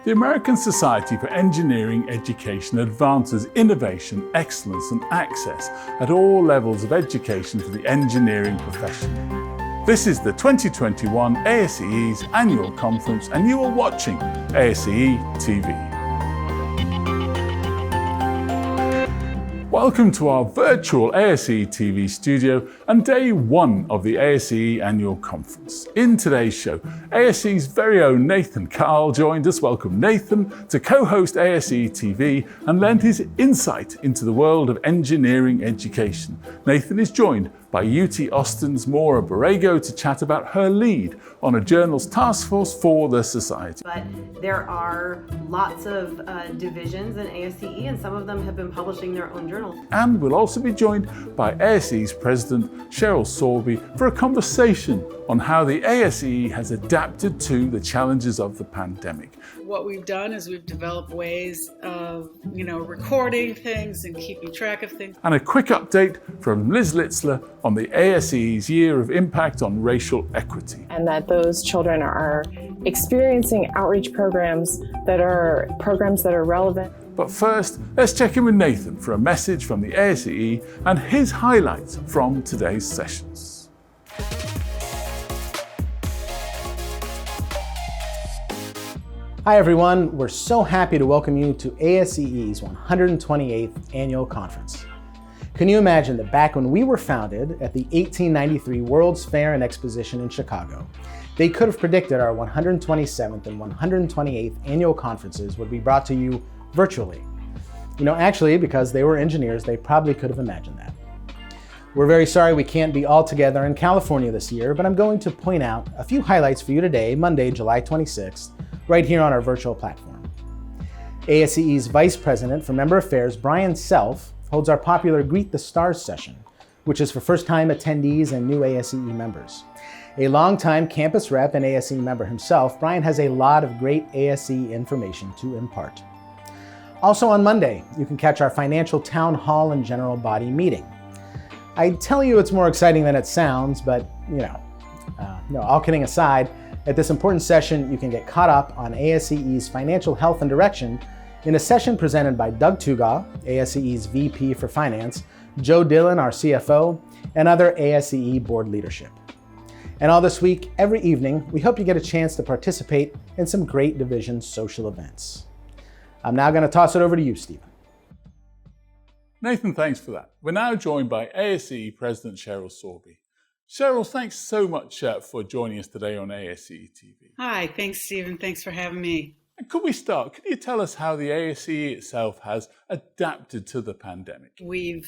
The American Society for Engineering Education advances innovation, excellence and access at all levels of education for the engineering profession. This is the 2021 ASEE's Annual Conference and you are watching ASEE TV. Welcome to our virtual ASEE TV studio and day one of the ASEE Annual Conference. In today's show, ASEE's very own Nathan Carl joined us. Welcome Nathan to co-host ASEE TV and lend his insight into the world of engineering education. Nathan is joined by UT Austin's Maura Borrego to chat about her lead on a journal's task force for the society. But there are lots of divisions in ASEE and some of them have been publishing their own journals. And we'll also be joined by ASEE's president, Sheryl Sorby, for a conversation on how the ASEE has adapted to the challenges of the pandemic. What we've done is we've developed ways of, recording things and keeping track of things. And a quick update from Liz Litzler on the ASEE's year of impact on racial equity. And that those children are experiencing outreach programs that are relevant. But first, let's check in with Nathan for a message from the ASEE and his highlights from today's sessions. Hi everyone, we're so happy to welcome you to ASEE's 128th Annual Conference. Can you imagine that back when we were founded at the 1893 World's Fair and Exposition in Chicago, they could have predicted our 127th and 128th annual conferences would be brought to you virtually. Actually, because they were engineers, they probably could have imagined that. We're very sorry we can't be all together in California this year, but I'm going to point out a few highlights for you today, Monday, July 26th, right here on our virtual platform. ASEE's Vice President for Member Affairs, Brian Self, holds our popular Greet the Stars session, which is for first-time attendees and new ASEE members. A longtime campus rep and ASEE member himself, Brian has a lot of great ASEE information to impart. Also on Monday, you can catch our financial town hall and general body meeting. I tell you it's more exciting than it sounds, but all kidding aside, at this important session, you can get caught up on ASEE's financial health and direction in a session presented by Doug Tugaw, ASEE's VP for Finance, Joe Dillon, our CFO, and other ASEE board leadership. And all this week, every evening, we hope you get a chance to participate in some great division social events. I'm now going to toss it over to you, Stephen. Nathan, thanks for that. We're now joined by ASEE President Sheryl Sorby. Sheryl, thanks so much for joining us today on ASEE TV. Hi, thanks Stephen, thanks for having me. And could we start? Could you tell us how the ASEE itself has adapted to the pandemic? We've,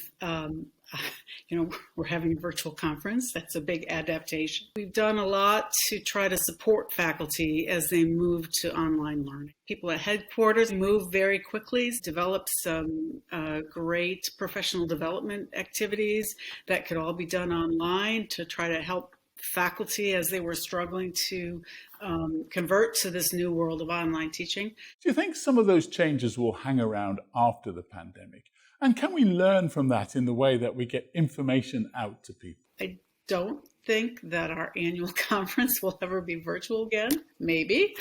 we're having a virtual conference. That's a big adaptation. We've done a lot to try to support faculty as they move to online learning. People at headquarters moved very quickly, developed some great professional development activities that could all be done online to try to help faculty as they were struggling to convert to this new world of online teaching. Do you think some of those changes will hang around after the pandemic? And can we learn from that in the way that we get information out to people? I don't think that our annual conference will ever be virtual again. Maybe.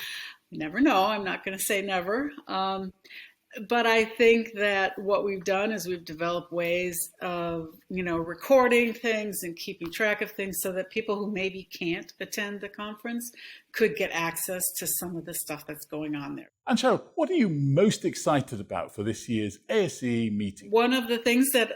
Never know. I'm not going to say never. But I think that what we've done is we've developed ways of, recording things and keeping track of things so that people who maybe can't attend the conference could get access to some of the stuff that's going on there. And Sheryl, what are you most excited about for this year's ASEE meeting? One of the things that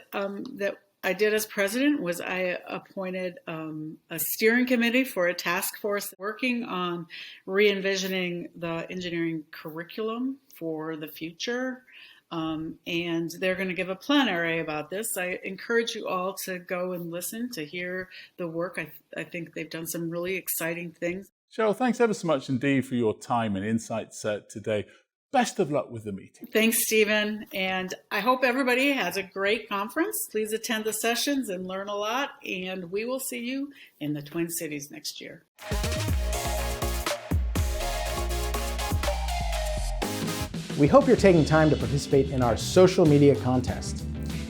I did as president was I appointed a steering committee for a task force working on re-envisioning the engineering curriculum for the future. And they're going to give a plenary about this. I encourage you all to go and listen to hear the work. I think they've done some really exciting things. Sheryl, thanks ever so much indeed for your time and insights today. Best of luck with the meeting. Thanks, Stephen. And I hope everybody has a great conference. Please attend the sessions and learn a lot. And we will see you in the Twin Cities next year. We hope you're taking time to participate in our social media contest.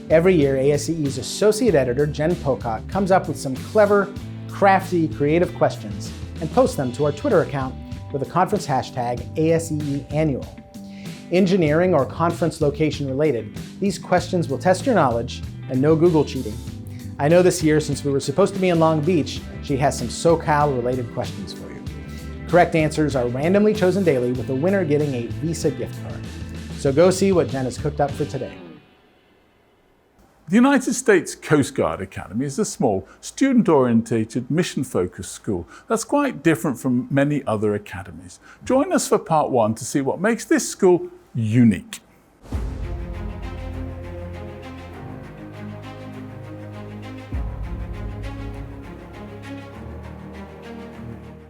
Every year, ASEE's Associate Editor, Jen Pocock, comes up with some clever, crafty, creative questions and posts them to our Twitter account with the conference hashtag ASEE Annual. Engineering or conference location related, these questions will test your knowledge and no Google cheating. I know this year, since we were supposed to be in Long Beach, she has some SoCal related questions for you. Correct answers are randomly chosen daily, with the winner getting a Visa gift card. So go see what Jen has cooked up for today. The United States Coast Guard Academy is a small, student-orientated, mission-focused school that's quite different from many other academies. Join us for part 1 to see what makes this school unique.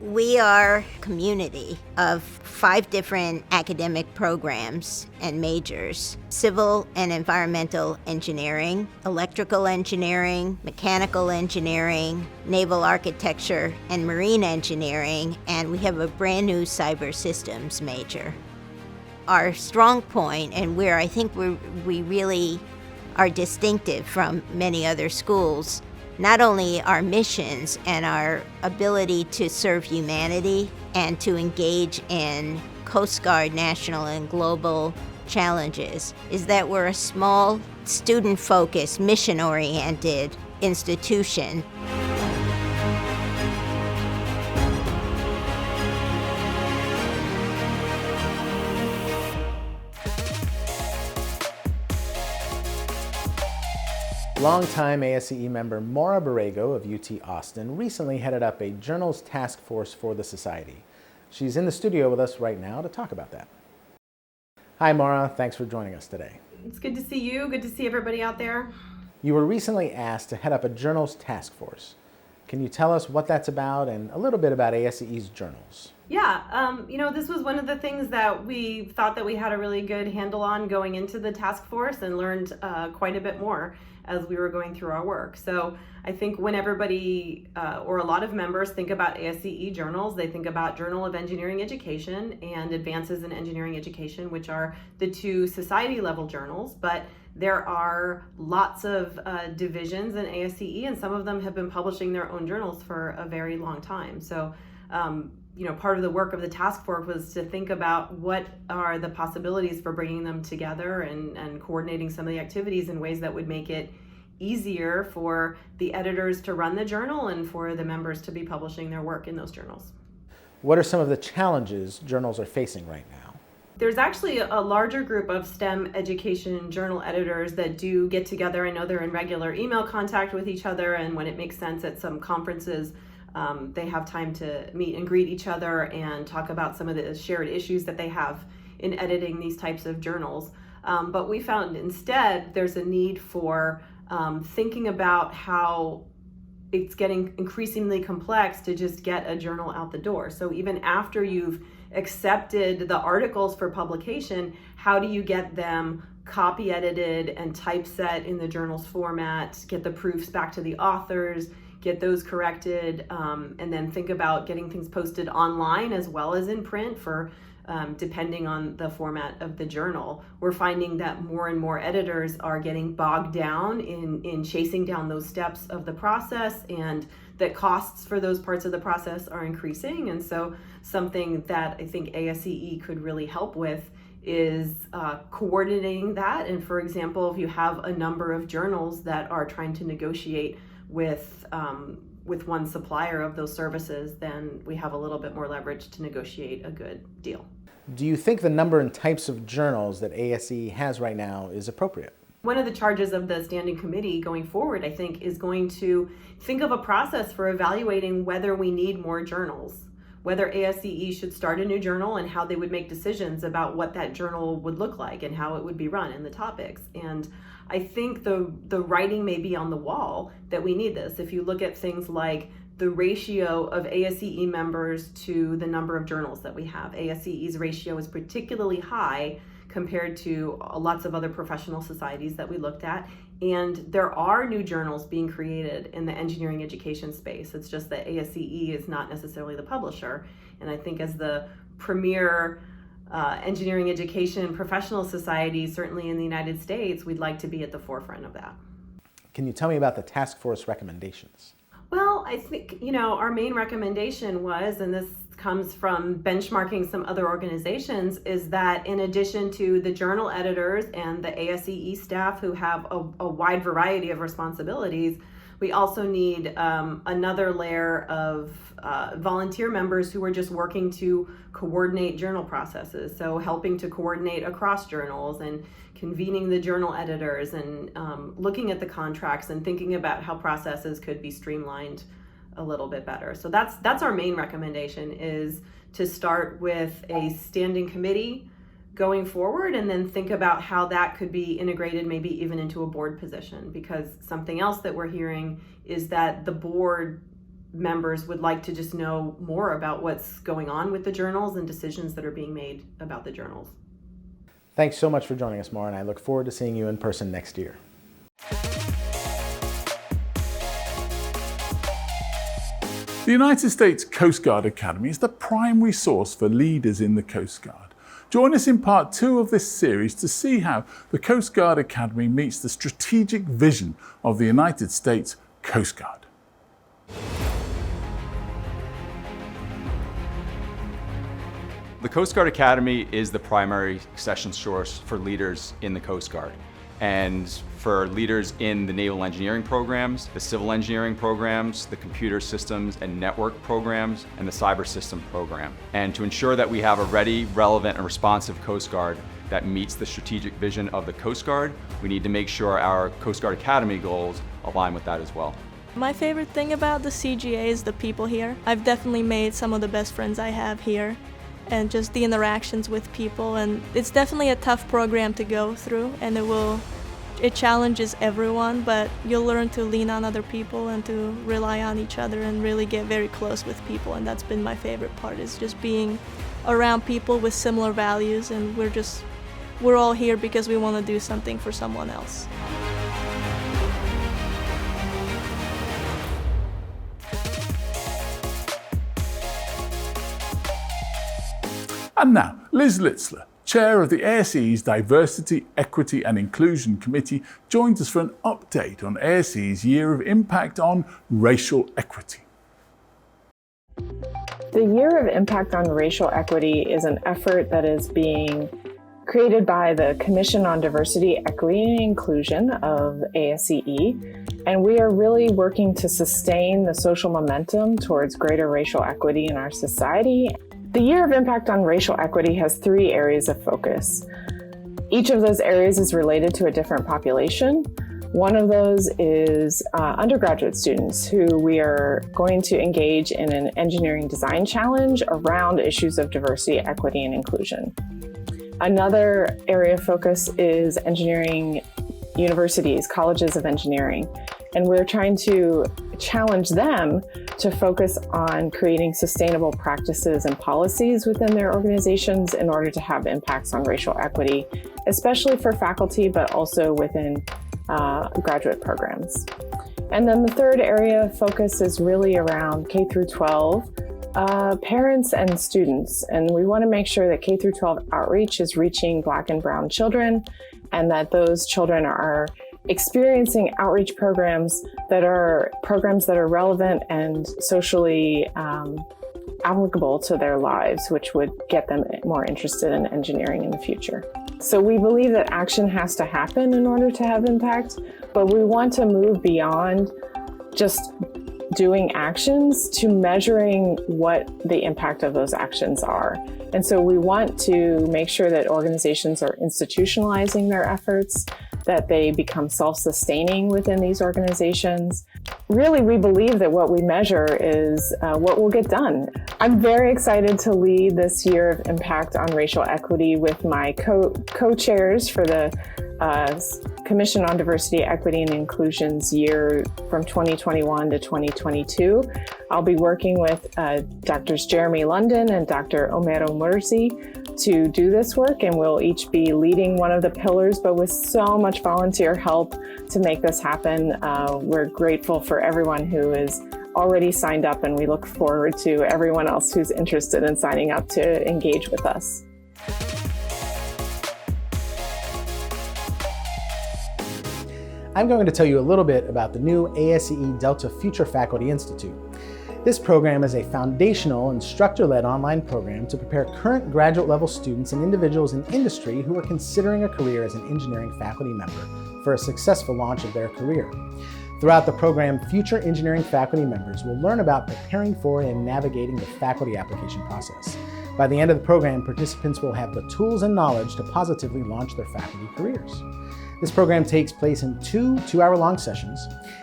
We are a community of 5 different academic programs and majors: civil and environmental engineering, electrical engineering, mechanical engineering, naval architecture, and marine engineering, and we have a brand new cyber systems major. Our strong point, and where I think we really are distinctive from many other schools, not only our missions and our ability to serve humanity and to engage in Coast Guard national and global challenges, is that we're a small, student-focused, mission-oriented institution. Longtime ASEE member Maura Borrego of UT Austin recently headed up a journals task force for the society. She's in the studio with us right now to talk about that. Hi Maura, thanks for joining us today. It's good to see you. Good to see everybody out there. You were recently asked to head up a journals task force. Can you tell us what that's about and a little bit about ASEE's journals? Yeah, this was one of the things that we thought that we had a really good handle on going into the task force, and learned quite a bit more as we were going through our work. So I think when everybody or a lot of members think about ASEE journals, they think about Journal of Engineering Education and Advances in Engineering Education, which are the 2 society level journals. But there are lots of divisions in ASEE, and some of them have been publishing their own journals for a very long time. So part of the work of the task force was to think about what are the possibilities for bringing them together and coordinating some of the activities in ways that would make it easier for the editors to run the journal and for the members to be publishing their work in those journals. What are some of the challenges journals are facing right now? There's actually a larger group of STEM education journal editors that do get together. I know they're in regular email contact with each other, and when it makes sense at some conferences, they have time to meet and greet each other and talk about some of the shared issues that they have in editing these types of journals. But we found instead there's a need for thinking about how it's getting increasingly complex to just get a journal out the door. So even after you've accepted the articles for publication, how do you get them copy edited and typeset in the journal's format, get the proofs back to the authors, get those corrected, and then think about getting things posted online as well as in print for depending on the format of the journal. We're finding that more and more editors are getting bogged down in chasing down those steps of the process, and that costs for those parts of the process are increasing. And so something that I think ASEE could really help with is coordinating that. And for example, if you have a number of journals that are trying to negotiate with one supplier of those services, then we have a little bit more leverage to negotiate a good deal. Do you think the number and types of journals that ASEE has right now is appropriate? One of the charges of the standing committee going forward, I think, is going to think of a process for evaluating whether we need more journals, whether ASEE should start a new journal, and how they would make decisions about what that journal would look like and how it would be run and the topics. And I think the writing may be on the wall that we need this. If you look at things like the ratio of ASEE members to the number of journals that we have, ASEE's ratio is particularly high compared to lots of other professional societies that we looked at. And there are new journals being created in the engineering education space. It's just that ASEE is not necessarily the publisher. And I think as the premier engineering education professional society, certainly in the United States, we'd like to be at the forefront of that. Can you tell me about the task force recommendations? Well, I think, our main recommendation was, and this comes from benchmarking some other organizations is that in addition to the journal editors and the ASEE staff who have a wide variety of responsibilities, we also need another layer of volunteer members who are just working to coordinate journal processes. So helping to coordinate across journals and convening the journal editors and looking at the contracts and thinking about how processes could be streamlined a little bit better. So that's our main recommendation, is to start with a standing committee going forward and then think about how that could be integrated maybe even into a board position, because something else that we're hearing is that the board members would like to just know more about what's going on with the journals and decisions that are being made about the journals. Thanks so much for joining us, Maura, and I look forward to seeing you in person next year. The United States Coast Guard Academy is the primary source for leaders in the Coast Guard. Join us in part 2 of this series to see how the Coast Guard Academy meets the strategic vision of the United States Coast Guard. The Coast Guard Academy is the primary succession source for leaders in the Coast Guard, and for leaders in the naval engineering programs, the civil engineering programs, the computer systems and network programs, and the cyber system program. And to ensure that we have a ready, relevant, and responsive Coast Guard that meets the strategic vision of the Coast Guard, we need to make sure our Coast Guard Academy goals align with that as well. My favorite thing about the CGA is the people here. I've definitely made some of the best friends I have here, and just the interactions with people, and it's definitely a tough program to go through, and it challenges everyone, but you'll learn to lean on other people and to rely on each other and really get very close with people, and that's been my favorite part, is just being around people with similar values, and we're all here because we want to do something for someone else. And now, Liz Litzler, Chair of the ASEE's Diversity, Equity and Inclusion Committee, joins us for an update on ASEE's Year of Impact on Racial Equity. The Year of Impact on Racial Equity is an effort that is being created by the Commission on Diversity, Equity and Inclusion of ASEE, and we are really working to sustain the social momentum towards greater racial equity in our society. The Year of Impact on Racial Equity has 3 areas of focus. Each of those areas is related to a different population. One of those is undergraduate students who we are going to engage in an engineering design challenge around issues of diversity, equity, and inclusion. Another area of focus is engineering universities, colleges of engineering, and we're trying to challenge them to focus on creating sustainable practices and policies within their organizations in order to have impacts on racial equity, especially for faculty, but also within graduate programs. And then the third area of focus is really around K through 12 parents and students. And we want to make sure that K through 12 outreach is reaching Black and Brown children, and that those children are experiencing outreach programs that are relevant and socially applicable to their lives, which would get them more interested in engineering in the future. So we believe that action has to happen in order to have impact, but we want to move beyond just doing actions to measuring what the impact of those actions are. And so we want to make sure that organizations are institutionalizing their efforts, that they become self-sustaining within these organizations. Really, we believe that what we measure is what will get done. I'm very excited to lead this Year of Impact on Racial Equity with my co-chairs for the Commission on Diversity, Equity, and Inclusion's year from 2021 to 2022. I'll be working with Drs. Jeremy London and Dr. Omero Mursi to do this work, and we'll each be leading one of the pillars, but with so much volunteer help to make this happen. We're grateful for everyone who is already signed up, and we look forward to everyone else who's interested in signing up to engage with us. I'm going to tell you a little bit about the new ASEE Delta Future Faculty Institute. This program is a foundational, instructor-led online program to prepare current graduate level students and individuals in industry who are considering a career as an engineering faculty member for a successful launch of their career. Throughout the program, future engineering faculty members will learn about preparing for and navigating the faculty application process. By the end of the program, participants will have the tools and knowledge to positively launch their faculty careers. This program takes place in two 2-hour-long sessions.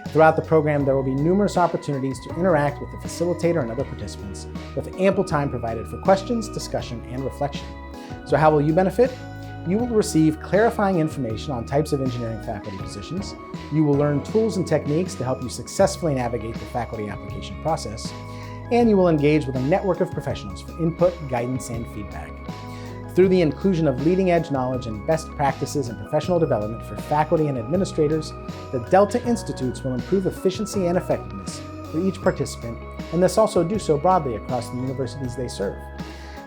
Throughout the program, there will be numerous opportunities to interact with the facilitator and other participants, with ample time provided for questions, discussion, and reflection. So how will you benefit? You will receive clarifying information on types of engineering faculty positions. You will learn tools and techniques to help you successfully navigate the faculty application process. And you will engage with a network of professionals for input, guidance, and feedback. Through the inclusion of leading-edge knowledge and best practices in professional development for faculty and administrators, the Delta Institutes will improve efficiency and effectiveness for each participant, and thus also do so broadly across the universities they serve.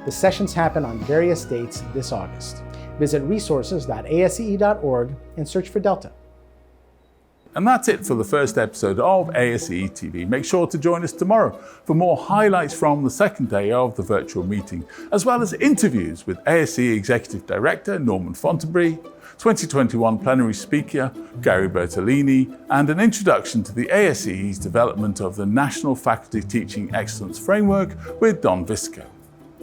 The sessions happen on various dates this August. Visit resources.asee.org and search for Delta. And that's it for the first episode of ASEE TV. Make sure to join us tomorrow for more highlights from the second day of the virtual meeting, as well as interviews with ASEE Executive Director Norman Fontenbury, 2021 plenary speaker Gary Bertolini, and an introduction to the ASEE's development of the National Faculty Teaching Excellence Framework with Don Visco.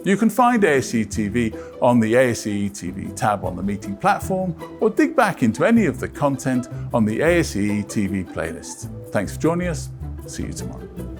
You can find ASEE TV on the ASEE TV tab on the meeting platform, or dig back into any of the content on the ASEE TV playlist. Thanks for joining us. See you tomorrow.